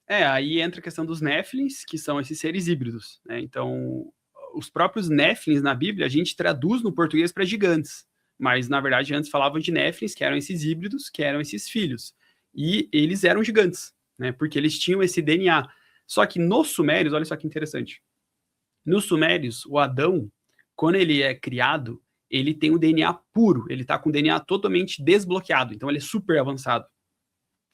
Aí entra a questão dos Néfilins, que são esses seres híbridos, né? Então, os próprios Néfilins na Bíblia, a gente traduz no português para gigantes, mas na verdade antes falavam de Néfilins, que eram esses híbridos, que eram esses filhos. E eles eram gigantes, né? Porque eles tinham esse DNA. Só que nos Sumérios, olha só que interessante. Nos Sumérios, o Adão, quando ele é criado, ele tem o DNA puro, ele tá com o DNA totalmente desbloqueado, então ele é super avançado.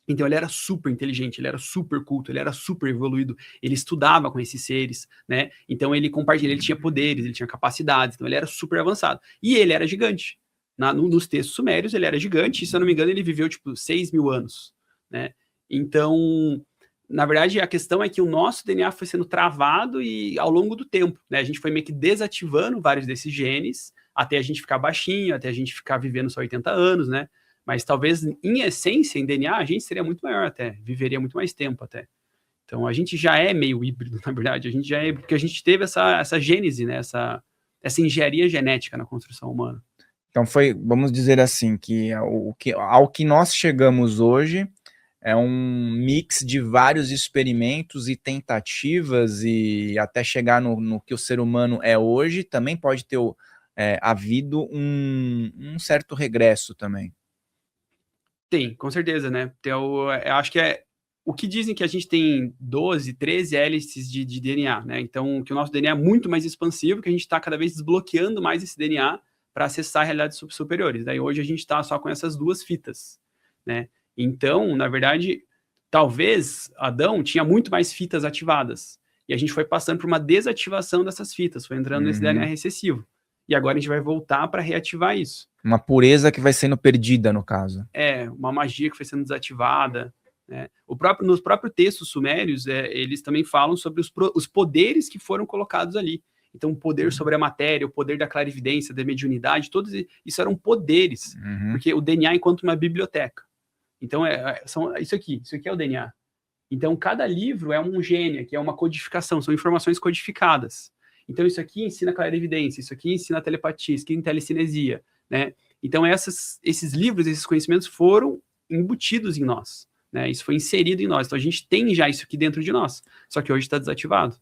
Então ele era super inteligente, ele era super culto, ele era super evoluído, ele estudava com esses seres, né? Então ele compartilhava, ele tinha poderes, ele tinha capacidades, então ele era super avançado. E ele era gigante. Nos textos sumérios ele era gigante, e se eu não me engano ele viveu tipo 6 mil anos, né? Então, na verdade, a questão é que o nosso DNA foi sendo travado e ao longo do tempo, né? A gente foi meio que desativando vários desses genes até a gente ficar baixinho, até a gente ficar vivendo só 80 anos, né? Mas talvez, em essência, em DNA, a gente seria muito maior até, viveria muito mais tempo até. Então, a gente já é meio híbrido, na verdade. A gente já é, porque a gente teve essa gênese, né? Essa engenharia genética na construção humana. Então foi, vamos dizer assim, que ao que nós chegamos hoje é um mix de vários experimentos e tentativas e até chegar no que o ser humano é hoje, também pode ter havido um certo regresso também. Tem, com certeza, né? Eu acho que o que dizem que a gente tem 12, 13 hélices de DNA, né? Então, que o nosso DNA é muito mais expansivo, que a gente está cada vez desbloqueando mais esse DNA para acessar realidades superiores. Daí hoje a gente está só com essas duas fitas, né? Então, na verdade, talvez Adão tinha muito mais fitas ativadas. E a gente foi passando por uma desativação dessas fitas, foi entrando nesse DNA recessivo. E agora a gente vai voltar para reativar isso. Uma pureza que vai sendo perdida, no caso. Uma magia que foi sendo desativada. Né? Nos próprios textos sumérios, eles também falam sobre os poderes que foram colocados ali. Então, o poder sobre a matéria, o poder da clarividência, da mediunidade, todos isso eram poderes, porque o DNA enquanto uma biblioteca. Então, isso aqui é o DNA. Então, cada livro é um gene, que é uma codificação, são informações codificadas. Então, isso aqui ensina clarividência, isso aqui ensina telepatia, isso aqui ensina telecinesia, né? Então, esses livros, esses conhecimentos foram embutidos em nós, né? Isso foi inserido em nós. Então, a gente tem já isso aqui dentro de nós, só que hoje está desativado.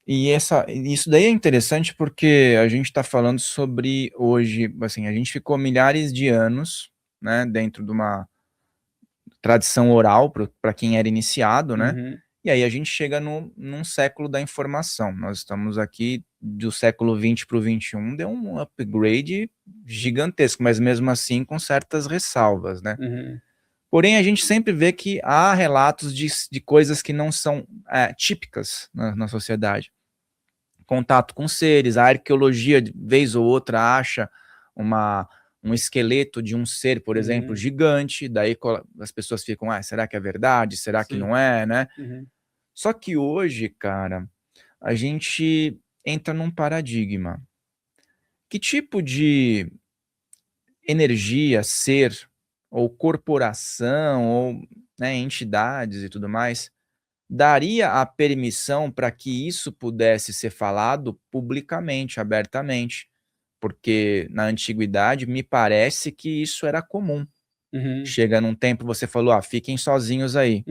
E isso daí é interessante porque a gente está falando sobre hoje, assim, a gente ficou milhares de anos, né, dentro de uma tradição oral para quem era iniciado, né? E aí a gente chega num século da informação. Nós estamos aqui do século XX para o XXI, deu um upgrade gigantesco, mas mesmo assim com certas ressalvas, né? Porém, a gente sempre vê que há relatos de coisas que não são típicas na sociedade. Contato com seres, a arqueologia, de vez ou outra, acha um esqueleto de um ser, por exemplo, gigante, daí as pessoas ficam, será que é verdade? Será que não é, né? Só que hoje, cara, a gente entra num paradigma. Que tipo de energia, ser, ou corporação, ou entidades e tudo mais, daria a permissão para que isso pudesse ser falado publicamente, abertamente? Porque na antiguidade me parece que isso era comum. Chega num tempo, você falou, fiquem sozinhos aí.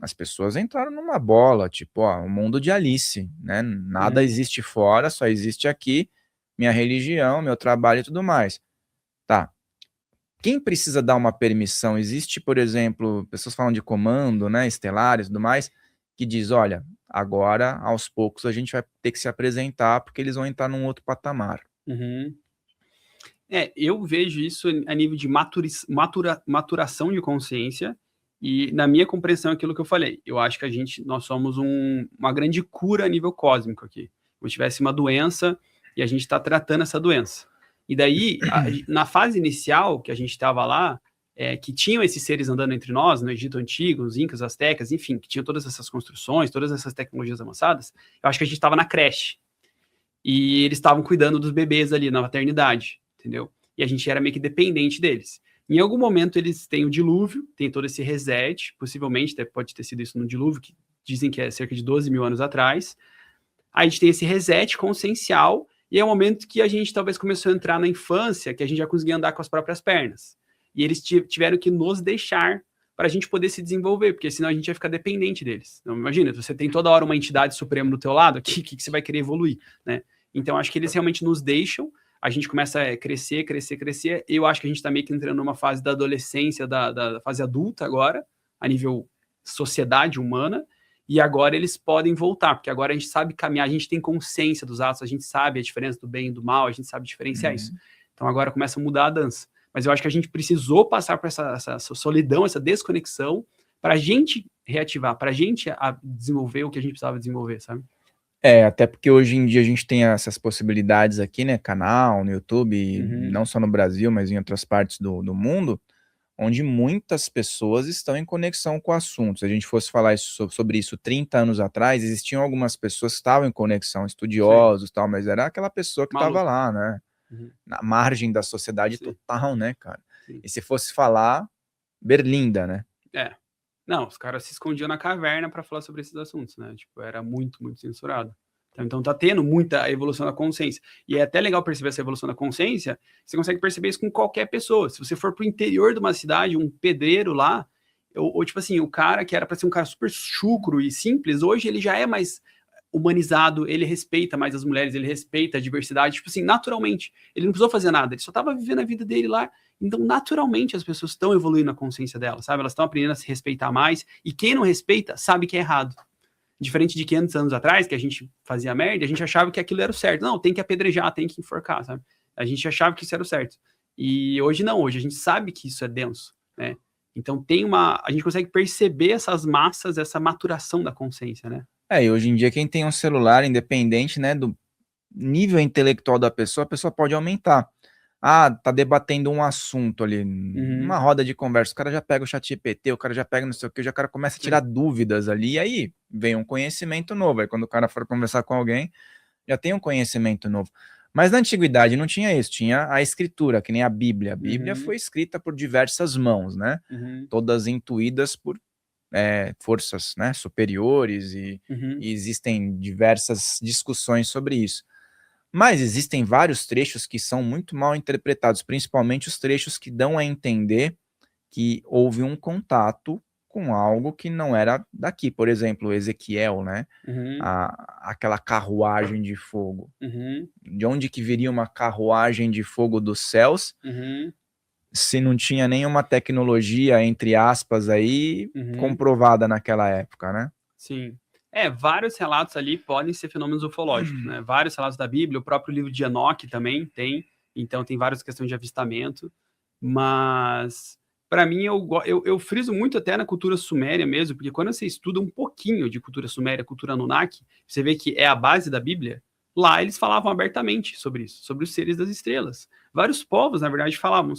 As pessoas entraram numa bola, tipo, o mundo de Alice, né? Nada existe fora, só existe aqui, minha religião, meu trabalho e tudo mais. Tá. Quem precisa dar uma permissão? Existe, por exemplo, pessoas falam de comando, né, estelares e tudo mais, que diz, olha, agora, aos poucos, a gente vai ter que se apresentar, porque eles vão entrar num outro patamar. Eu vejo isso a nível de maturação de consciência e, na minha compreensão, aquilo que eu falei. Eu acho que nós somos uma grande cura a nível cósmico aqui. Como se tivesse uma doença e a gente está tratando essa doença. E daí, na fase inicial que a gente estava lá, que tinham esses seres andando entre nós, no Egito Antigo, os Incas, Astecas, enfim, que tinham todas essas construções, todas essas tecnologias avançadas, eu acho que a gente estava na creche. E eles estavam cuidando dos bebês ali na maternidade, entendeu? E a gente era meio que dependente deles. Em algum momento eles têm o dilúvio, tem todo esse reset, possivelmente pode ter sido isso no dilúvio, que dizem que é cerca de 12 mil anos atrás. Aí a gente tem esse reset consciencial, e é o momento que a gente talvez começou a entrar na infância, que a gente já conseguia andar com as próprias pernas. E eles tiveram que nos deixar para a gente poder se desenvolver, porque senão a gente vai ficar dependente deles. Então, imagina, você tem toda hora uma entidade suprema do teu lado, que você vai querer evoluir, né? Então, acho que eles realmente nos deixam, a gente começa a crescer, eu acho que a gente está meio que entrando numa fase da adolescência, da fase adulta agora, a nível sociedade humana, e agora eles podem voltar, porque agora a gente sabe caminhar, a gente tem consciência dos atos, a gente sabe a diferença do bem e do mal, a gente sabe diferenciar isso. Então agora começa a mudar a dança. Mas eu acho que a gente precisou passar por essa solidão, essa desconexão, para a gente reativar, para a gente desenvolver o que a gente precisava desenvolver, sabe? Até porque hoje em dia a gente tem essas possibilidades aqui, né, canal no YouTube, não só no Brasil, mas em outras partes do mundo, onde muitas pessoas estão em conexão com o assunto. Se a gente fosse falar sobre isso 30 anos atrás, existiam algumas pessoas que estavam em conexão, estudiosos e tal, mas era aquela pessoa que estava lá, né? Na margem da sociedade total, né, cara? Sim. E se fosse falar, Berlinda, né? Não, os caras se escondiam na caverna para falar sobre esses assuntos, né? Tipo, era muito, muito censurado. Então tá tendo muita evolução da consciência. E é até legal perceber essa evolução da consciência, você consegue perceber isso com qualquer pessoa. Se você for pro interior de uma cidade, um pedreiro lá, ou tipo assim, o cara que era para ser um cara super chucro e simples, hoje ele já é mais humanizado, ele respeita mais as mulheres, ele respeita a diversidade, tipo assim, naturalmente. Ele não precisou fazer nada, ele só tava vivendo a vida dele lá. Então, naturalmente, as pessoas estão evoluindo a consciência delas, sabe? Elas estão aprendendo a se respeitar mais, e quem não respeita sabe que é errado. Diferente de 500 anos atrás, que a gente fazia merda, a gente achava que aquilo era o certo. Não, tem que apedrejar, tem que enforcar, sabe? A gente achava que isso era o certo. E hoje não, hoje a gente sabe que isso é denso, né? Então a gente consegue perceber essas massas, essa maturação da consciência, né? E hoje em dia quem tem um celular, independente, né, do nível intelectual da pessoa, a pessoa pode aumentar. Tá debatendo um assunto ali, uma roda de conversa, o cara já pega o ChatGPT, o cara já pega não sei o que, o cara começa a tirar dúvidas ali, e aí vem um conhecimento novo, aí quando o cara for conversar com alguém, já tem um conhecimento novo. Mas na antiguidade não tinha isso, tinha a escritura, que nem a Bíblia. A Bíblia foi escrita por diversas mãos, né? Todas intuídas por forças, né, superiores, e existem diversas discussões sobre isso. Mas existem vários trechos que são muito mal interpretados, principalmente os trechos que dão a entender que houve um contato com algo que não era daqui. Por exemplo, Ezequiel, né? Aquela carruagem de fogo. De onde que viria uma carruagem de fogo dos céus, se não tinha nenhuma tecnologia, entre aspas, aí, comprovada naquela época, né? Sim. Vários relatos ali podem ser fenômenos ufológicos, né? Vários relatos da Bíblia, o próprio livro de Enoque também tem, então tem várias questões de avistamento, mas para mim eu friso muito até na cultura suméria mesmo, porque quando você estuda um pouquinho de cultura suméria, cultura Anunnaki, você vê que é a base da Bíblia, lá eles falavam abertamente sobre isso, sobre os seres das estrelas. Vários povos, na verdade, falavam,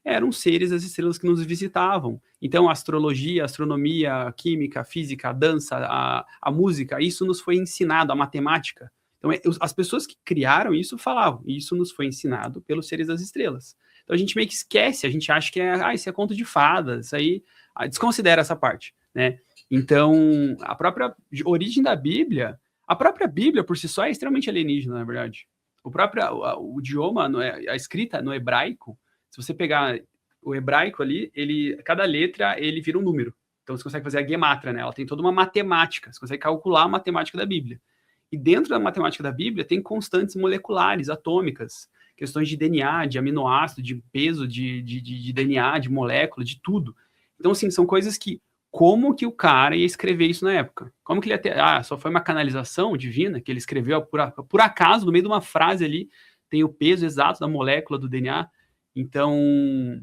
eram seres das estrelas que nos visitavam. Então, a astrologia, a astronomia, a química, a física, a dança, a música, isso nos foi ensinado, a matemática. Então, as pessoas que criaram isso falavam, isso nos foi ensinado pelos seres das estrelas. Então, a gente meio que esquece, a gente acha que isso é conto de fadas, isso aí, desconsidera essa parte, né? Então, a própria origem da Bíblia, a própria Bíblia por si só é extremamente alienígena, na verdade. O idioma, a escrita no hebraico, se você pegar o hebraico ali, cada letra ele vira um número. Então você consegue fazer a gemátria, né? Ela tem toda uma matemática. Você consegue calcular a matemática da Bíblia. E dentro da matemática da Bíblia tem constantes moleculares, atômicas, questões de DNA, de aminoácido, de peso de DNA, de molécula, de tudo. Então, assim, são coisas que como que o cara ia escrever isso na época? Como que ele ia ter... só foi uma canalização divina que ele escreveu por acaso, no meio de uma frase ali, tem o peso exato da molécula do DNA. Então,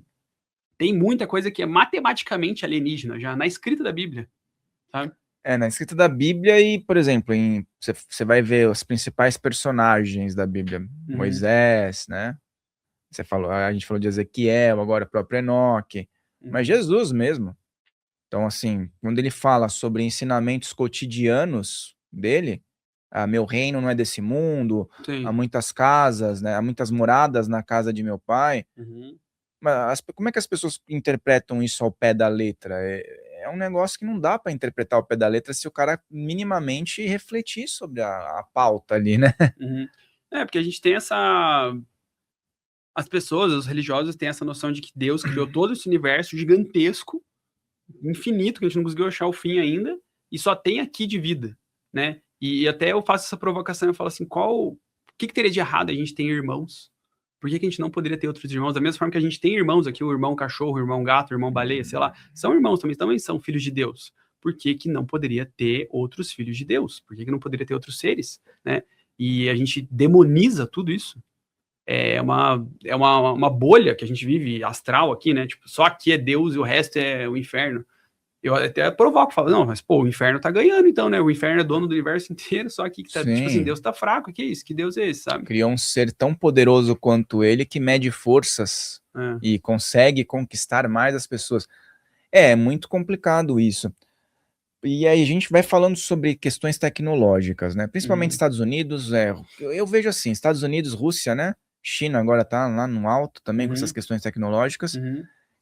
tem muita coisa que é matematicamente alienígena já na escrita da Bíblia, sabe? Na escrita da Bíblia e, por exemplo, você vai ver os principais personagens da Bíblia. Moisés, né? A gente falou de Ezequiel, agora o próprio Enoque, mas Jesus mesmo. Então, assim, quando ele fala sobre ensinamentos cotidianos dele, meu reino não é desse mundo, há muitas casas, né? Há muitas moradas na casa de meu pai. Mas como é que as pessoas interpretam isso ao pé da letra? É um negócio que não dá para interpretar ao pé da letra se o cara minimamente refletir sobre a pauta ali, né? Porque a gente tem as pessoas, os religiosos têm essa noção de que Deus criou todo esse universo gigantesco infinito, que a gente não conseguiu achar o fim ainda, e só tem aqui de vida, né? E até eu faço essa provocação, eu falo assim, o que teria de errado a gente ter irmãos? Por que a gente não poderia ter outros irmãos? Da mesma forma que a gente tem irmãos aqui, o irmão cachorro, o irmão gato, o irmão baleia, sei lá, são irmãos também são filhos de Deus. Por que não poderia ter outros filhos de Deus? Por que não poderia ter outros seres, né? E a gente demoniza tudo isso. É uma bolha que a gente vive astral aqui, né? Tipo, só aqui é Deus e o resto é o inferno. Eu até provoco, falo, não, mas pô, o inferno tá ganhando então, né? O inferno é dono do universo inteiro, só aqui que tá, tipo assim, Deus tá fraco, que isso? Que Deus é esse, sabe? Criou um ser tão poderoso quanto ele que mede forças e consegue conquistar mais as pessoas. É muito complicado isso. E aí a gente vai falando sobre questões tecnológicas, né? Principalmente Estados Unidos, eu vejo assim, Estados Unidos, Rússia, né? China agora tá lá no alto também com essas questões tecnológicas.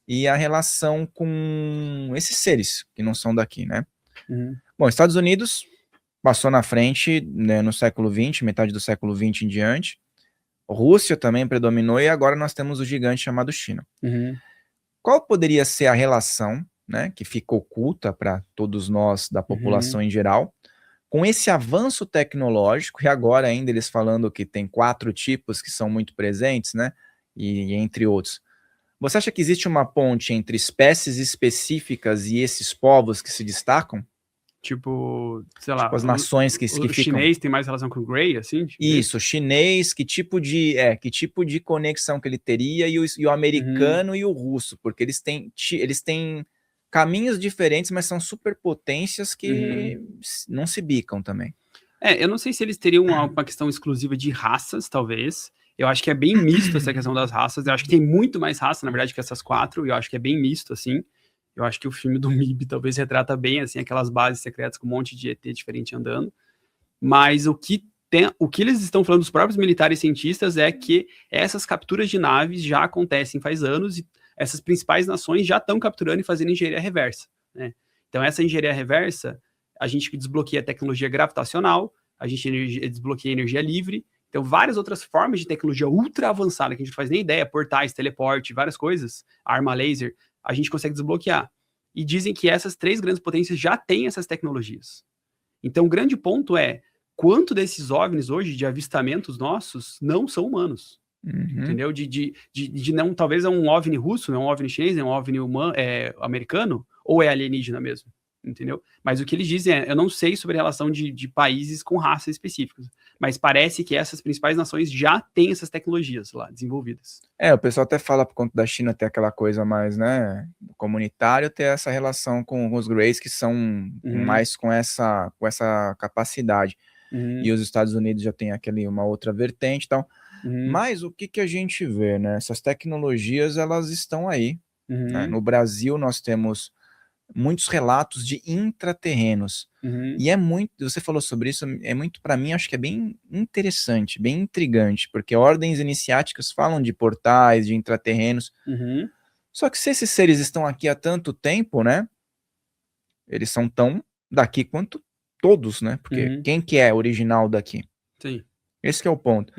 E a relação com esses seres que não são daqui, né? Bom, Estados Unidos passou na frente, né, no século XX, metade do século XX em diante. Rússia também predominou e agora nós temos o gigante chamado China. Qual poderia ser a relação, né, que fica oculta para todos nós da população em geral, com esse avanço tecnológico, e agora ainda eles falando que tem 4 tipos que são muito presentes, né, e entre outros. Você acha que existe uma ponte entre espécies específicas e esses povos que se destacam? Tipo, sei lá, as nações que ficam... O chinês tem mais relação com o Grey, assim? Tipo isso, chinês, que tipo de conexão que ele teria, e o americano e o russo, porque eles têm caminhos diferentes, mas são superpotências que não se bicam também. Eu não sei se eles teriam uma questão exclusiva de raças, talvez. Eu acho que é bem misto essa questão das raças. Eu acho que tem muito mais raça, na verdade, que essas 4. E eu acho que é bem misto, assim. Eu acho que o filme do MIB talvez retrata bem, assim, aquelas bases secretas com um monte de ET diferente andando. Mas o que eles estão falando, os próprios militares e cientistas, é que essas capturas de naves já acontecem faz anos e essas principais nações já estão capturando e fazendo engenharia reversa, né? Então, essa engenharia reversa, a gente desbloqueia a tecnologia gravitacional, a gente desbloqueia a energia livre, então várias outras formas de tecnologia ultra avançada que a gente não faz nem ideia, portais, teleporte, várias coisas, arma laser, a gente consegue desbloquear. E dizem que essas 3 grandes potências já têm essas tecnologias. Então, o grande ponto é quanto desses OVNIs hoje, de avistamentos nossos, não são humanos. Entendeu? De não, talvez é um OVNI russo, não é um OVNI chinês, é um OVNI americano, ou é alienígena mesmo. Entendeu? Mas o que eles dizem eu não sei sobre a relação de países com raças específicas, mas parece que essas principais nações já têm essas tecnologias lá desenvolvidas. O pessoal até fala por conta da China ter aquela coisa mais, né, comunitário, ter essa relação com os Greys que são mais com essa capacidade. E os Estados Unidos já tem uma outra vertente e tal. Mas o que a gente vê, né? Essas tecnologias, elas estão aí. Né? No Brasil, nós temos muitos relatos de intraterrenos. E você falou sobre isso, é muito, para mim, acho que é bem interessante, bem intrigante, porque ordens iniciáticas falam de portais, de intraterrenos. Só que se esses seres estão aqui há tanto tempo, né? Eles são tão daqui quanto todos, né? Porque quem que é original daqui? Sim. Esse que é o ponto.